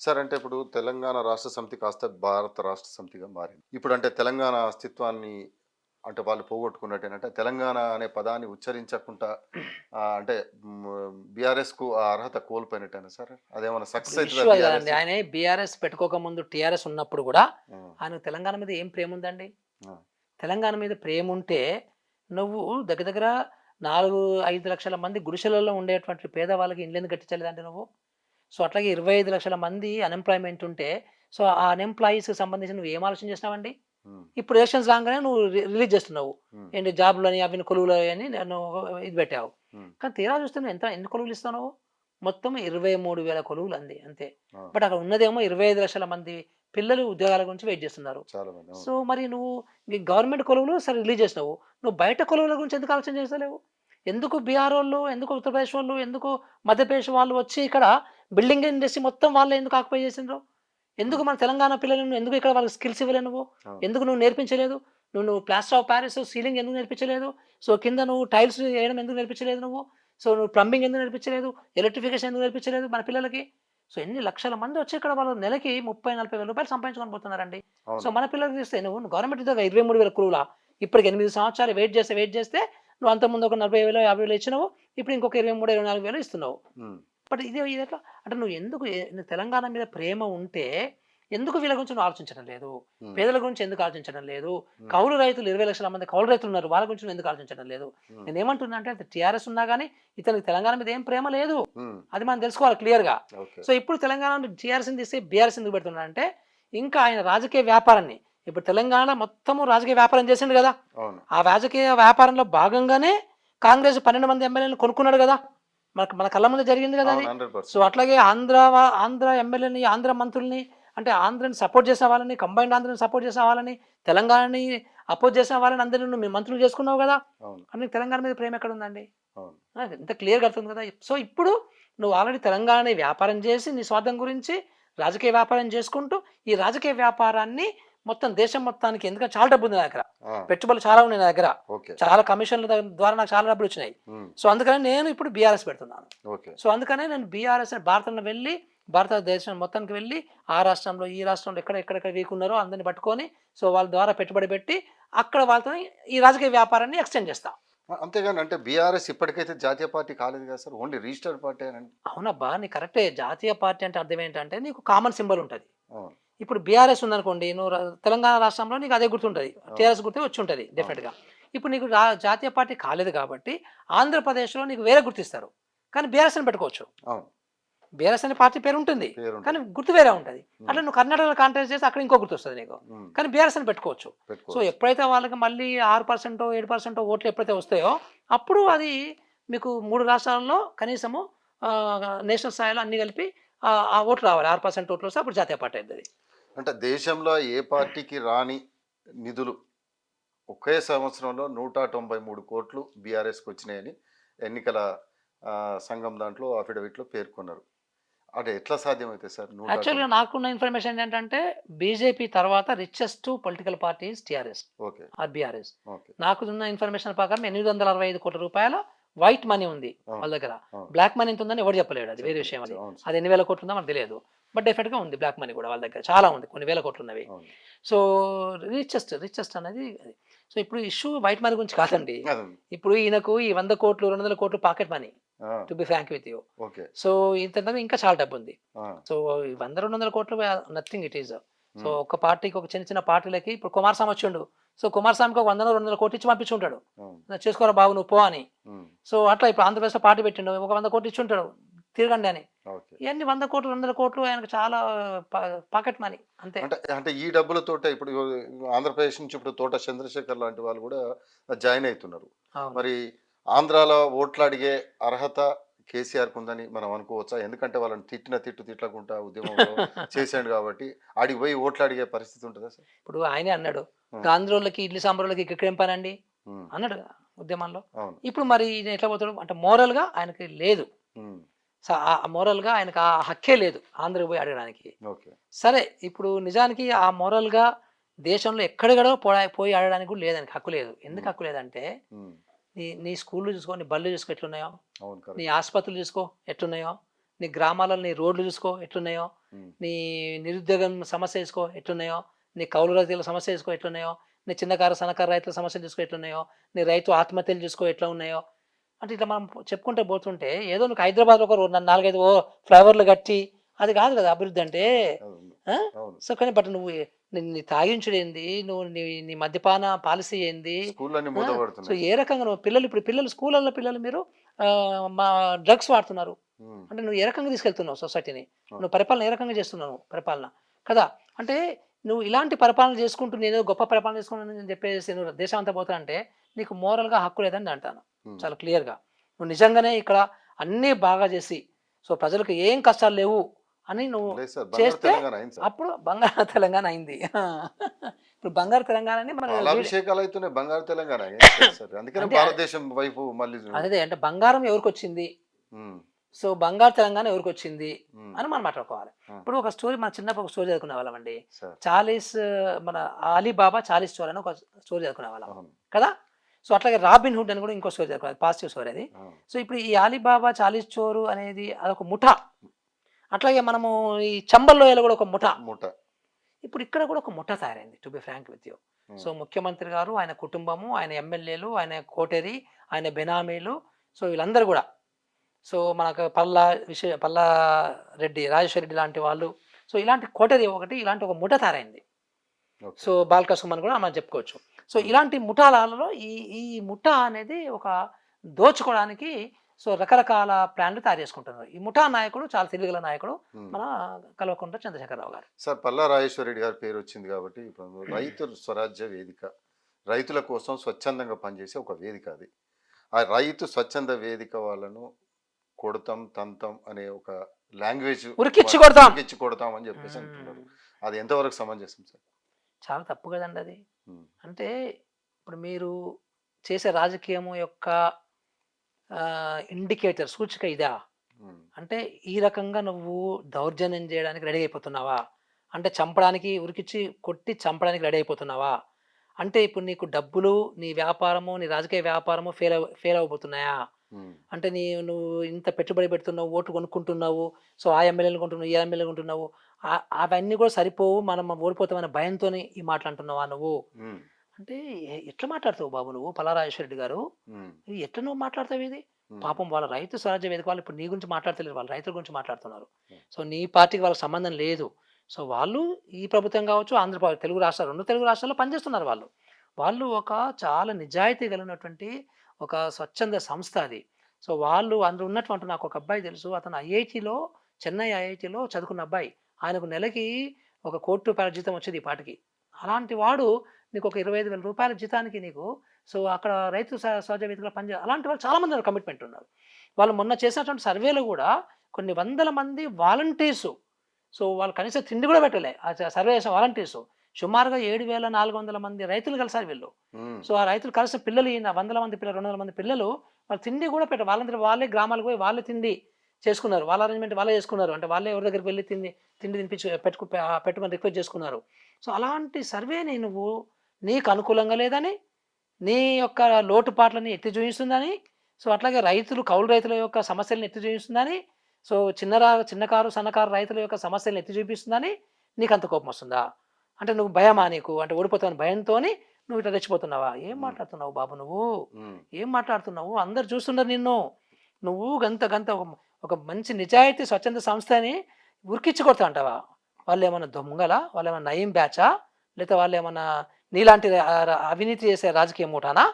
Sir అంటే ఇప్పుడు తెలంగాణ రాష్ట్ర సమితి కాస్త భారత రాష్ట్ర సమితిగా మారింది. ఇప్పుడు అంటే తెలంగాణ అస్తిత్వాన్ని అంటే వాళ్ళు పోగొట్టుకున్నట్టేనంటే తెలంగాణ అనే పదాన్ని ఉచ్చరించకుండా అంటే బీఆర్ఎస్‌కు ఆ అర్హత కోల్పోయినట్టేనా సార్? అదేమన్నా ఇప్పుడు సక్సెస్ అయితదా ఇష్యూ అది బీఆర్ఎస్? కదండీ. ఆయన బీఆర్ఎస్ పెట్టుకోకముందు టీఆర్ఎస్ ఉన్నప్పుడు గూడా, ఆ! ఆయనకు తెలంగాణ మీద ఏం ప్రేముందండి? ఆ! తెలంగాణ మీద ప్రేముంటే, నువ్వు దగ్గర దగ్గర 4, 5 లక్షల మంది గుడిసెలలో ఉండేటువంటి పేదవాళ్ళకి ఇండ్లెందుకు కట్టించలేదండి నువ్వు? సో, అట్లాగే 25 లక్షల మంది అన్‌ఎంప్లాయ్‌మెంట్ ఉంటే, సో, ఆ అన్‌ఎంప్లాయీస్‌కి సంబంధించి నువ్వు ఏం ఆలోచన చేసినావండి? హ్మ్. ఇప్పుడు ఎలక్షన్స్ రాంగానే నువ్వు రిలీజ్ చేస్తున్నావు. హ్మ్. ఏంటి జాబ్‌లని, అవిని కొలువులని నువ్వు ఇది పెట్టావు. హ్మ్. కానీ తీరా చూస్తే నువ్వు ఎన్ని కొలువులు ఇస్తావు నువ్వు? మొత్తం 23,000 కొలువులు అంది అంతే. ఆ! బట్ అక్కడ ఉన్నదేమో 25 లక్షల మంది పిల్లలు ఉద్యోగాల గురించి వెయిట్ చేస్తున్నారు. చాలా మంది. సో, అవును. మరి నువ్వు ఈ గవర్నమెంట్ కొలువులు సరే రిలీజ్ చేసినావు. నువ్వు బయట కొలువుల గురించి ఎందుకు ఆలోచన చేస్తలేవు? ఎందుకు బీహారోళ్ళు, ఎందుకు ఉత్తరప్రదేశ్ వాళ్ళు, ఎందుకు మధ్యప్రదేశ్ వాళ్ళు వచ్చి ఇక్కడ బిల్డింగ్ ఇండస్ట్రీ మొత్తం వాళ్ళే ఎందుకు ఆక్యుపై చేసిండ్రు? ఎందుకు హ్మ్. మన తెలంగాణ పిల్లలను ఎందుకు ఇక్కడ వాళ్ళకి స్కిల్స్ ఇవ్వలే నువ్వు? అవును. ఎందుకు నువ్వు నేర్పించలేదు? నువ్వు ప్లాస్టర్ ఆఫ్ పారిస్ సీలింగ్ ఎందుకు నేర్పించలేదు? సో, కింద నువ్వు టైల్స్ ఏయడం ఎందుకు నేర్పించలేదు నువ్వు? సో, నువ్వు ప్లంబింగ్ ఎందుకు నేర్పించలేదు? ఎలక్ట్రిఫికేషన్ ఎందుకు నేర్పించలేదు మన పిల్లలకి? సో, ఎన్ని లక్షల మంది వచ్చి ఇక్కడ వాళ్ళు నెలకి 30, 40 వేల రూపాయలు సంపాదించుకొని పోతున్నారండి. సో, అవును. మన పిల్లలకి ఇస్తే నువ్వు గవర్నమెంట్ ఉద్యోగం 23,000 కురువులా? ఇప్పటికి 8 సంవత్సరాలు వెయిట్ చేస్తే నువ్వు అంతకుముందు ఒక 40,000, 50,000 ఇచ్చినావు. ఇప్పుడు ఇంకొక 23, 24,000 ఇస్తున్నావు. హ్మ్. బట్ ఇదెట్లా? అంటే నువ్వు ఎందుకు నీకు తెలంగాణ మీద ప్రేమ ఉంటే, ఎందుకు వీళ్ళ గురించి నువ్వు ఆలోచించడం లేదు? హ్మ్. పేదల గురించి ఎందుకు ఆలోచించడం లేదు? హ్మ్. కౌలు రైతులు 20,00,000 మంది కౌలు రైతులున్నారు. వాళ్ళ గురించి నువ్వు ఎందుకు ఆలోచించడం లేదు? హ్మ్. నేనేమంటున్నా అంటే అది టీఆర్ఎస్ ఉన్నా గాని, ఇతనికి తెలంగాణ మీద ఏం ప్రేమ లేదు. హ్మ్. అది మనం తెలుసుకోవాలి క్లియర్‌గా. ఓకే. సో, ఇప్పుడు తెలంగాణను టీఆర్ఎస్‌ని తీసి బీఆర్ఎస్ ఎందుకు పెడుతున్నాడంటే, ఇంకా ఆయన రాజకీయ వ్యాపారాన్ని ఇప్పుడు తెలంగాణ మొత్తము రాజకీయ వ్యాపారం చేసిండు గదా! అవును. ఆ రాజకీయ వ్యాపారంలో భాగంగానే కాంగ్రెస్ 12 మంది ఎమ్మెల్యేలను కొనుక్కున్నాడు గదా! మనకు మన కళ్ళ ముందే జరిగింది గదా అది. అవును. సో, 100%. అట్లాగే ఆంధ్ర ఎమ్మెల్యేని, ఆంధ్ర మంత్రుల్ని అంటే ఆంధ్రని సపోర్ట్ చేసిన వాళ్ళని, కంబైన్డ్ ఆంధ్రని సపోర్ట్ చేసిన వాళ్ళని, తెలంగాణని అపోజ్ చేసిన వాళ్ళని అందరిని నువ్వు మీ మంత్రులు చేసుకున్నావు గదా! అవును. మరి నీకు తెలంగాణ మీద ప్రేమ ఎక్కడుందండి? అవును. ఇంత క్లియర్‌గా అర్థం కదా! సో, ఇప్పుడు నువ్వు ఆల్రెడీ తెలంగాణని వ్యాపారం చేసి, నీ స్వార్థం గురించి రాజకీయ వ్యాపారం చేసుకుంటూ, ఈ రాజకీయ వ్యాపారాన్ని మొత్తం దేశం మొత్తానికి ఎందుకంటే చాలా డబ్బుంది నా దగ్గర. ఆ! పెట్టుబడులు చాలా ఉన్నాయి నా దగ్గర. ఓకే. చాలా కమిషన్‌ల ద్వారా నాకు చాలా డబ్బులొచ్చినాయి. హ్మ్. సో, అందుకని నేను ఇప్పుడు బీఆర్ఎస్ పెడుతున్నాను. ఓకే. సో, అందుకనే నేను బీఆర్ఎస్ భారతంలో వెళ్ళి, భారతదేశం మొత్తానికి వెళ్ళి, ఆ రాష్ట్రంలో, ఈ రాష్ట్రంలో ఎక్కడెక్కడ వీకున్నారో అందరిని పట్టుకొని, సో, వాళ్ళ ద్వారా పెట్టుబడి పెట్టి, అక్కడ వాళ్ళతోని ఈ రాజకీయ వ్యాపారాన్ని ఎక్స్‌టెండ్ చేస్తా. అంతేగాని అంటే బీఆర్ఎస్ ఇప్పటికైతే జాతీయ పార్టీ కాలేదు కదా సార్. ఓన్లీ రిజిస్టర్డ్ పార్టీయేనండి. అవునబ్బా! నీకు కరెక్టే. జాతీయ పార్టీ అంటే అర్థం ఏంటంటే, నీకు కామన్ సింబల్ ఉంటది. అవును. ఇప్పుడు బీఆర్ఎస్ ఉందనుకోండి, నువ్వు తెలంగాణ రాష్ట్రంలో నీకు అదే గుర్తుంటది. అవును. టీఆర్ఎస్ గుర్తే వచ్చుంటది అవును. డెఫినిట్‌గా. ఇప్పుడు నీకు జాతీయ పార్టీ కాలేదు కాబట్టి, ఆంధ్రప్రదేశ్‌లో నీకు వేరే గుర్తిస్తారు. కానీ బీఆర్ఎస్ అని పెట్టుకోవచ్చు. అవును. బీఆర్ఎస్ అనే పార్టీ పేరుంటుంది. కానీ పేరుంటది. గుర్తు వేరే ఉంటది. హ్మ్. అట్లా నువ్వు కర్ణాటకలో కాంటెస్ట్ చేస్తే అక్కడ ఇంకో గుర్తొస్తది నీకు. హ్మ్. కానీ బీఆర్ఎస్ అని పెట్టుకోవచ్చు. సో, పెట్టుకోవచ్చు. ఎప్పుడైతే వాళ్ళకి మళ్ళీ 6%, 7% ఓట్లు ఎప్పుడైతే వస్తాయో, అప్పుడు అది మీకు 3 రాష్ట్రాలలో కనీసము నేషనల్ స్థాయిలో అన్నీ కలిపి ఆ ఓట్లు రావాలి. 6% ఓట్లు వస్తే అప్పుడు జాతీయ పార్టీ అయితది. అంటే దేశంలో ఏ పార్టీకి రాని నిధులు ఒకే సంవత్సరంలో 193,00,00,000 బీఆర్ఎస్‌కొచ్చినాయని ఎన్నికల సంఘం దాంట్లో అఫిడవిట్‌లో పేర్కొన్నారు. అంటే ఎట్లా సాధ్యమైతది సార్ యాక్చువల్‌గా 190? నాకున్న ఇన్ఫర్మేషన్ ఏంటంటే, బీజేపీ తర్వాత richest political party is TRS okay. Or BRS. Okay. నాకున్న ఇన్ఫర్మేషన్ ప్రకారం ₹865,00,00,000 వైట్ మనీ ఉంది అవును. వాళ్ళ దగ్గర. అవును. బ్లాక్ మనీ ఎంతుందని ఎవడు చెప్పలేడు. అది వేరే చెప్పలేదు. విషయం అది. అవును అది సార్. ఎన్ని వేల కోట్లు ఉందో మనకు తెలియదు. బట్ డెఫినిట్‌గా ఉంది బ్లాక్ మనీ కూడా వాళ్ళ దగ్గర. చాలా ఉంది. కొన్ని వేల కోట్లున్నవి. అవును. సో, రిచెస్ట్ అనేది అది. సో, ఇప్పుడు ఇష్యూ వైట్ మనీ గురించి కాదండి. అదే. ఇప్పుడు ఈయనకు ఈ 100,00,00,000, 200,00,00,000 పాకెట్ మనీ. ఆ! To be frank with you. Okay. So, ఇతని ఇంకా చాలా డబ్బుంది. ఆ! సో, ఈ 100, 200,00,00,000 నథింగ్ ఇట్ ఈస్. సో, హ్మ్. ఒక పార్టీకి ఒక చిన్న చిన్న పార్టీలకి ఇప్పుడు కుమారస్వామి వచ్చిండు. సో, కుమారస్వామికి ఒక 100, 200,00,00,000 ఇచ్చి పంపించుంటాడు. అవును. చేసుకోరా బాబు నువ్వు పో అని. హ్మ్. సో, అట్లా ఇప్పుడు ఆంధ్రప్రదేశ్‌లో పార్టీ పెట్టిండు. ఒక 100,00,00,000 ఇచ్చుంటాడు. తిరగండి అని. ఓకే. ఇయన్నీ 100,00,00,000, 200,00,00,000 ఆయనకు చాలా పా పాకెట్ మనీ అంతే. అంటే అంటే ఈ డబ్బులతోటే ఇప్పుడు ఆంధ్రప్రదేశ్ నుంచి ఇప్పుడు తోట చంద్రశేఖర్ లాంటి వాళ్ళు గూడా జాయిన్ అయితున్నారు. అవును. మరి ఆంధ్రాలో ఓట్లడిగే అర్హత కేసీఆర్‌కుందని మనం అనుకోవచ్చా? ఎందుకంటే వాళ్ళని తిట్టకుండా ఉద్యమంలో చేసాడు గాబట్టి, ఆడికి పోయి ఓట్లడిగే పరిస్థితి ఉంటదా సార్? ఇప్పుడు ఆయనే అన్నాడు. హ్మ్. ఆంధ్రోళ్ళకి ఇడ్లీ సాంబారోళ్ళకి ఇక్కడికేం పనండి హ్మ్. అన్నాడు ఉద్యమంలో. అవును. ఇప్పుడు మరి ఈయన ఎట్లా పోతాడు? అంటే మోరల్‌గా ఆయనకి లేదు. హ్మ్. మోరల్‌గా ఆయనకు ఆ హక్కే లేదు ఆంధ్రకి పోయి అడగడానికి. ఓకే. సరే ఇప్పుడు నిజానికి ఆ మోరల్‌గా దేశంలో ఎక్కడెక్కడో పోయి అడగడానికి కూడా లేదు ఆయనకి హక్కు లేదు. ఎందుకు హ్మ్. హక్కు లేదంటే హ్మ్. నీ నీ స్కూల్‌లు చూసుకో, నీ బళ్ళు చూసుకో ఎట్లున్నాయో, అవును. నీ కరెక్టే. ఆస్పత్రులు చూసుకో ఎట్లున్నాయో, నీ గ్రామాలలో నీ రోడ్లు చూసుకో ఎట్లున్నాయో, ఉమ్, నీ నిరుద్యోగం సమస్య చూసుకో ఎట్లున్నాయో, నీ కౌలు రైతుల సమస్య చూసుకో ఎట్లున్నాయో, నీ చిన్నకారు సన్నకారు రైతుల సమస్యలు చూసుకో ఎట్లున్నాయో, నీ రైతు ఆత్మహత్యలు చూసుకో ఎట్లా ఉన్నాయో. అంటే ఇట్లా మనం చెప్పుకుంటే పోతుంటే ఏదో నువ్వు హైదరాబాద్లో ఒక 4-5 ఫ్లైఓవర్లు కట్టి అది కాదు కదా అభివృద్ధి అంటే. అవును ఆ? అవును. సో కానీ బట్ నువ్వు నీ తాగించుడు ఏంది, నువ్వు నీ మద్యపాన పాలసీ ఏంది, స్కూళ్ళన్నీ ఆ? సో మూతపడుతున్నాయి. ఏ రకంగా నువ్వు పిల్లలు స్కూళ్ళల్లో పిల్లలు మీరు ఆ, మా డ్రగ్స్ వాడుతున్నారు. ఉమ్, అంటే నువ్వు ఏ రకంగా తీసుకెళ్తున్నావు సొసైటీని, అవును. నువ్వు పరిపాలన ఏ రకంగా చేస్తున్నావు పరిపాలన కదా. అంటే నువ్వు ఇలాంటి పరిపాలన చేసుకుంటూ నేను గొప్ప పరిపాలన చేసుకున్నానని చెప్పేసి నువ్వు దేశం అంతా పోతా అంటే నీకు మోరల్గా హక్కు లేదని అంటాను ఉమ్. చాలా క్లియర్గా. నువ్వు నిజంగానే ఇక్కడ అన్నీ బాగా చేసి సో ప్రజలకు ఏం కష్టాలు లేవు అని నువ్వు లేదు సార్, బంగారు చేస్తే తెలంగాణ అయింది సార్. అప్పుడు బంగారు తెలంగాణ అయింది. ఇప్పుడు బంగారు తెలంగాణని మన పాలాభిషేకాలు అవుతున్నాయి, బంగారు తెలంగాణ ఏంటి సార్? అందుకనే అంటే భారతదేశం వైపు మళ్ళీ అదే అంటే బంగారం ఎవరికి వచ్చింది, ఉమ్, సో బంగారు తెలంగాణ ఎవరికి వచ్చింది ఉమ్, అని మనం మాట్లాడుకోవాలి. ఉమ్, ఇప్పుడు ఒక స్టోరీ మన చిన్నప్పుడు ఒక స్టోరీ చదువుకునే వాళ్ళం అండి. సార్. 40 మన అలీబాబా 40 స్టోరీ అని ఒక స్టోరీ చదువుకునే వాళ్ళం అవును కదా. సో అట్లాగే రాబిన్ హుడ్ అని కూడా ఇంకో స్టోరీ చదువుకోవాలి, పాజిటివ్ స్టోరీ అది. అవును. సో ఇప్పుడు ఈ అలీబాబా 40 చోరు అనేది అదొక ముఠా. అట్లాగే మనము ఈ చంబల్లోయలో కూడా ఒక ముఠా. మూట. ఇప్పుడు ఇక్కడ కూడా ఒక ముఠా తయారైంది to be frank with you. So ముఖ్యమంత్రి గారు, ఆయన కుటుంబము, ఆయన ఎమ్మెల్యేలు, ఆయన కోటేరి, ఆయన బెనామీలు, సో వీళ్ళందరూ కూడా సో మనకు పల్లా రెడ్డి, రాజేశ్వర రెడ్డి లాంటి వాళ్ళు, సో ఇలాంటి కోటేరి ఒకటి, ఇలాంటి ఒక ముఠా తయారైంది. ఓకే. సో బాల్క సుమన్ కూడా మనం చెప్పుకోవచ్చు. సో ఇలాంటి ముఠాలలో ఈ ఈ ముఠా అనేది ఒక దోచుకోవడానికి సో రకరకాల ప్లాన్లు తయారు చేసుకుంటున్నారు. ఈ ముఠా నాయకుడు చాలా తెలివిగల నాయకుడు ఉమ్. మన కల్వకుంట్ల చంద్రశేఖరరావు గారు. సార్, పల్లా రాజేశ్వర రెడ్డి గారి పేరు వచ్చింది కాబట్టి ఇప్పుడు రైతు స్వరాజ్య వేదిక, రైతుల కోసం స్వచ్ఛందంగా పనిచేసే ఒక వేదిక అది. ఆ రైతు స్వచ్ఛంద వేదిక వాళ్ళను కొడతాం తంతం అనే ఒక లాంగ్వేజ్ ఉరికిచ్చి కొడతాం. ఉరికిచ్చి కొడతాం అని చెప్పేసి అంటున్నారు. అది ఎంతవరకు సమంజసం సార్? చాలా తప్పు కదండి అది. ఉమ్, అంటే ఇప్పుడు మీరు చేసే రాజకీయము యొక్క ఇండికేటర్ సూచిక ఇదా ఉమ్, అంటే ఈ రకంగా నువ్వు దౌర్జన్యం చేయడానికి రెడీ అయిపోతున్నావా, అంటే చంపడానికి ఉరికిచ్చి కొట్టి చంపడానికి రెడీ అయిపోతున్నావా, అంటే ఇప్పుడు నీకు డబ్బులు, నీ వ్యాపారము, నీ రాజకీయ వ్యాపారము ఫెయిల్ అవ్వబోతున్నాయా, ఉమ్, అంటే నువ్వు ఇంత పెట్టుబడి పెడుతున్నావు, ఓటు కొనుక్కుంటున్నావు, సో ఆ ఎమ్మెల్యేలు కొంటున్నావు, ఈ ఎమ్మెల్యేలు కొంటున్నావు, అవన్నీ కూడా సరిపోవు, మనం ఓడిపోతామనే భయంతో ఈ మాటలు అంటున్నావా నువ్వు. ఉమ్, అంటే ఎట్లా మాట్లాడతావు బాబు నువ్వు పల్లారాజేశ్వర రెడ్డి గారు, ఉమ్, ఇది ఎట్లా నువ్వు మాట్లాడతావు ఇది. ఉమ్, పాపం వాళ్ళ రైతు స్వరాజ్య వేదిక వాళ్ళు ఇప్పుడు నీ గురించి మాట్లాడతలేరు, వాళ్ళ రైతుల గురించి మాట్లాడుతున్నారు. Hmm. సో నీ పార్టీకి వాళ్ళకి సంబంధం లేదు. సో వాళ్ళు ఈ ప్రభుత్వం కావచ్చు, తెలుగు రాష్ట్రాలు, 2 తెలుగు రాష్ట్రాల్లో పనిచేస్తున్నారు వాళ్ళు. వాళ్ళు ఒక చాలా నిజాయితీ కలిగినటువంటి ఒక స్వచ్ఛంద సంస్థ అది. సో వాళ్ళు అందులో ఉన్నటువంటి నాకు ఒక అబ్బాయి తెలుసు, అతను చెన్నై ఐఐటిలో చదువుకున్న అబ్బాయి. ఆయనకు నెలకి ఒక ₹1,00,00,000 జీతం వచ్చేది ఈ పాటికి. అలాంటి వాడు నీకు ఒక ₹25,000 జీతానికి నీకు సో అక్కడ రైతు సహజ వేదికలో అలాంటి వాళ్ళు చాలామంది ఉన్నారు, కమిట్మెంట్ ఉన్నారు. వాళ్ళు మొన్న చేసినటువంటి సర్వేలో కూడా కొన్ని వందల మంది వాలంటీర్సు, సో వాళ్ళు కనీసం తిండి కూడా పెట్టలే ఆ సర్వే చేసిన వాలంటీర్సు. సుమారుగా 7,400 మంది రైతులు కలిసారు వీళ్ళు. ఉమ్, సో ఆ రైతులు కలిసిన పిల్లలు, ఈయన 100 మంది పిల్లలు, 200 మంది పిల్లలు, వాళ్ళు తిండి కూడా వాళ్ళే గ్రామాలకు పోయి వాళ్ళే తిండి చేసుకున్నారు, వాళ్ళ అరేంజ్మెంట్ వాళ్ళే చేసుకున్నారు. అంటే వాళ్ళే ఎవరి దగ్గరికి వెళ్ళి తిండి తినిపించి పెట్టుమని రిక్వెస్ట్ చేసుకున్నారు. సో అలాంటి సర్వేని నువ్వు నీకు అనుకూలంగా లేదని, నీ యొక్క లోటుపాట్లని ఎత్తి చూపిస్తుందని, సో అట్లాగే కౌలు రైతుల యొక్క సమస్యలను ఎత్తి చూపిస్తుందని, సో చిన్నకారు సన్నకారు రైతుల యొక్క సమస్యలను ఎత్తి చూపిస్తుందని నీకు అంత కోపం వస్తుందా? అంటే నువ్వు భయమా నీకు, అంటే ఓడిపోతావని భయంతో నువ్వు ఇట్లా రెచ్చిపోతున్నావా? ఏం మాట్లాడుతున్నావు బాబు నువ్వు, ఉమ్, ఏం మాట్లాడుతున్నావు? అందరు చూస్తున్నారు నిన్ను. నువ్వు గంత ఒక మంచి నిజాయితీ స్వచ్ఛంద సంస్థని ఉరికిచ్చి కొడతా అంటావా? వాళ్ళు ఏమన్నా దొంగలా, వాళ్ళు ఏమన్నా నయం బ్యాచా, లేకపోతే వాళ్ళు ఏమన్నా నీలాంటి అవినీతి చేసే రాజకీయ మూటానా?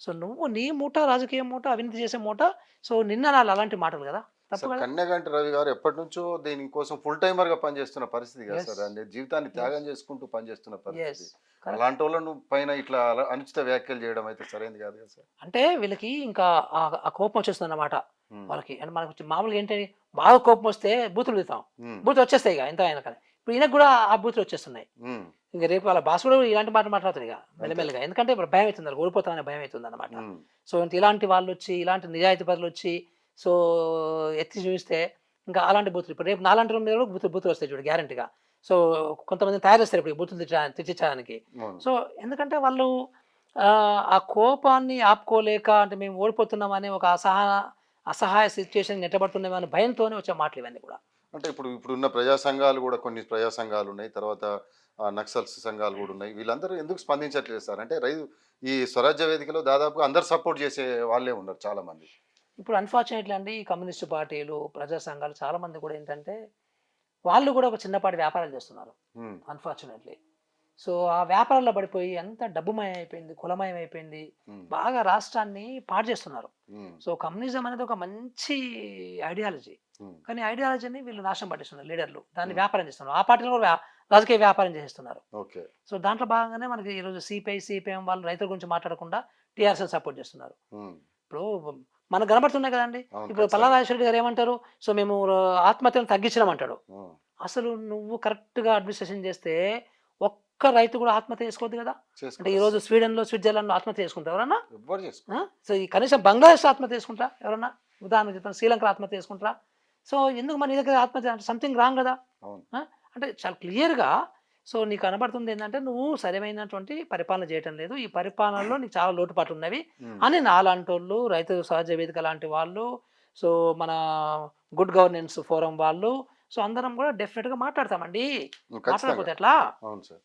సో నువ్వు నీ మూట రాజకీయ మూట, అవినీతి చేసే మూట, సో నిన్న నాలు అలాంటి మాటలు కదా, తప్పు సార్, కదా. కన్యగంటి రవి గారు ఎప్పటి నుంచో దీనికోసం ఫుల్ టైమర్ గా పనిచేస్తున్న పరిస్థితి కదా Yes. సార్. అంటే జీవితాన్ని త్యాగం చేసుకుంటూ పనిచేస్తున్న ఎస్ పరిస్థితి. అలాంటి వాళ్ళను పైన ఇట్లా అనుచిత వ్యాఖ్యలు చేయడం అయితే సరైనది కాదు కదా సార్. అంటే వీళ్ళకి ఇంకా ఆ కోపం వచ్చేస్తుంది అన్నమాట ఉమ్, వాళ్ళకి. అంటే మనకు మామూలుగా ఏంటంటే బాగా కోపం వస్తే బూతులు తిడతాం, ఉమ్, బూతులు వచ్చేస్తాయి ఇక ఎంత అయినా కానీ. ఇప్పుడు ఈయనకు కూడా ఆ బూతులు వచ్చేస్తున్నాయి. ఉమ్, ఇంకా రేపు వాళ్ళ బాస్ కూడా ఇలాంటి మాట మాట్లాడుతుంది ఇక మెల్లమెల్లగా, ఎందుకంటే ఇప్పుడు భయం అవుతుంది, ఓడిపోతామనే భయం అవుతుంది అనమాట. ఉమ్, సో ఇలాంటి వాళ్ళు వచ్చి, ఇలాంటి నిజాయితీ పరులు వచ్చి సో ఎత్తి చూపిస్తే ఇంకా అలాంటి బూతులు, ఇప్పుడు రేపు నాలాంటి మీద కూడా బూతులు వస్తాయి చూడు గ్యారంటీగా. సో కొంతమంది తయారు చేస్తారు ఇప్పుడు ఈ బూతులు తెచ్చించడానికి. అవును. సో ఎందుకంటే వాళ్ళు ఆ కోపాన్ని ఆపుకోలేక, అంటే మేము ఓడిపోతున్నామనే ఒక అసహాయ సిచ్యువేషన్ నెట్టబడుతున్నామని భయంతోనే వచ్చే మాటలు ఇవన్నీ కూడా. అంటే ఇప్పుడున్న ప్రజా సంఘాలు కూడా కొన్ని ప్రజా సంఘాలు ఉన్నాయి. తర్వాత నక్సల్స్ సంఘాలు కూడా ఉన్నాయి. వీళ్ళందరూ ఎందుకు స్పందించట్లేదు సార్? అంటే ఈ స్వరాజ్య వేదికలో దాదాపుగా అందరూ సపోర్ట్ చేసే వాళ్ళే ఉన్నారు చాలామంది. ఇప్పుడు అన్ఫార్చునేట్లీ అండి ఈ కమ్యూనిస్ట్ పార్టీలు, ప్రజా సంఘాలు చాలామంది కూడా ఏంటంటే, వాళ్ళు కూడా ఒక చిన్నపాటి వ్యాపారాలు చేస్తున్నారు హ్మ్. అన్ఫార్చునేట్లీ. సో, ఆ వ్యాపారాల్లో పడిపోయి అంతా డబ్బుమయం అయిపోయింది, కులమయం అయిపోయింది. హ్మ్. బాగా రాష్ట్రాన్ని పాడు చేస్తున్నారు. హ్మ్. సో, కమ్యూనిజం అనేది ఒక మంచి ఐడియాలజీ. హ్మ్. కానీ ఐడియాలజీని వీళ్ళు నాశనం పట్టిస్తున్నారు లీడర్లు. దాన్ని హ్మ్. వ్యాపారం చేస్తున్నారు. ఆ పార్టీలో కూడా రాజకీయ వ్యాపారం చేసేస్తున్నారు. ఓకే. సో, దాంట్లో భాగంగానే మనకి ఈరోజు సిపిఐ, సిపిఎం వాళ్ళు రైతుల గురించి మాట్లాడకుండా టీఆర్ఎస్‌ని సపోర్ట్ చేస్తున్నారు. హ్మ్. ఇప్పుడు మనకు కనబడుతున్నాయి కదండీ! అవును. ఇప్పుడు ఖచ్చితంగా. పల్లా రాజశేఖర్ గారు ఏమంటారు? సో, మేము ఆత్మహత్యలను తగ్గించినామంటాడు. హ్మ్. అసలు నువ్వు కరెక్ట్‌గా అడ్మినిస్ట్రేషన్ చేస్తే ఒక్క రైతు కూడా ఆత్మహత్య చేసుకోవద్దు కదా! అంటే చేసుకోరు ఈరోజు అస్సలు. స్వీడన్‌లో, స్విట్జర్లాండ్‌లో ఆత్మహత్య చేసుకుంటారా ఎవరన్నా? ఎవ్వరు చేసుకోరు. ఆ! సో, ఈ కనీసం బంగ్లాదేశ్‌లో ఆత్మహత్య చేసుకుంటారా ఎవరన్నా? ఉదాహరణకు చెప్తాను శ్రీలంకలో ఆత్మహత్య చేసుకుంటారా? సో, ఎందుకు మరి నీ దగ్గర ఆత్మహత్య అంటే సంథింగ్ రాంగ్ కదా! అవును. ఆ! అంటే చాలా క్లియర్‌గా సో, నీకు కనబడుతుంది ఏందంటే నువ్వు సరైనటువంటి పరిపాలన చేయటం లేదు. ఈ పరిపాలనలో నీకు చాలా లోటుపాట్లున్నవి హ్మ్. అని నాలాంటోళ్ళు, రైతు సహజ వేదిక లాంటి వాళ్ళు, సో, మన గుడ్ గవర్నెన్స్ ఫోరం వాళ్ళు, సో, అందరం కూడా డెఫినిట్‌గా మాట్లాడతామండి. ఖచ్చితంగా. మాట్లాడకపోతే ఎట్లా? అవును సార్.